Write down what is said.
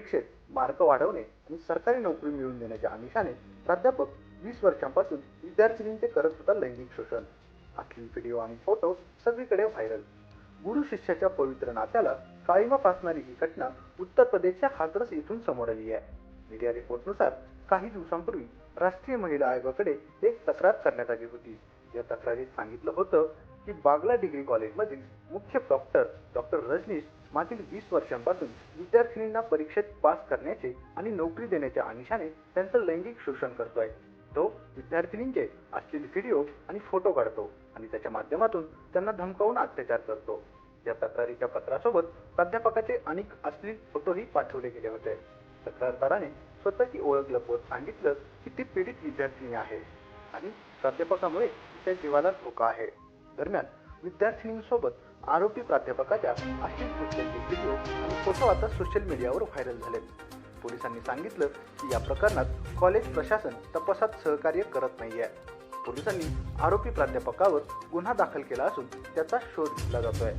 परीक्षेत मार्क वाढवणे आणि सरकारी नोकरी मिळवून देण्याच्या आमिषाने प्राध्यापक 20 वर्षांपासून विद्यार्थिनींचे करत होता लैंगिक शोषण. अश्लील व्हिडिओ आणि फोटो सगळीकडे व्हायरल. गुरु शिष्याच्या पवित्र नात्याला काळीमा फासणारी ही घटना उत्तर प्रदेशच्या हाथरस येथून समोर आली आहे. मीडिया रिपोर्टनुसार काही दिवसांपूर्वी राष्ट्रीय महिला आयोगाकडे एक तक्रार करण्यात आली होती. या तक्रारीत सांगितलं होतं की बागला डिग्री कॉलेजमधील मुख्य डॉक्टर रजनीश मागील 20 वर्षांपासून विद्यार्थिनींना परीक्षेत पास करण्याचे आणि नोकरी देण्याच्या आमिषाने त्यांचं लैंगिक शोषण करतोय. तो विद्यार्थिनींचे अश्लील व्हिडिओ आणि फोटो काढतो आणि त्याच्या माध्यमातून त्यांना धमकावून अत्याचार करतो. या तक्रारीच्या पत्रासोबत प्राध्यापकाचे अनेक अश्लील फोटोही पाठवले गेले होते. तक्रारदाराने स्वतःची ओळख लपवत सांगितलं की ती पीडित विद्यार्थिनी आहे आणि प्राध्यापकामुळे तिच्या जीवाला धोका आहे. दरम्यान विद्यार्थिनींसोबत आरोपी प्राध्यापकाच्या अश्लील कृत्यांचे व्हिडिओ आणि फोटो आता सोशल मीडियावर व्हायरल झालेत. पोलिसांनी सांगितलं की या प्रकरणात कॉलेज प्रशासन तपासात सहकार्य करत नाहीये. पोलिसांनी आरोपी प्राध्यापकावर गुन्हा दाखल केला असून त्याचा शोध घेतला जातोय.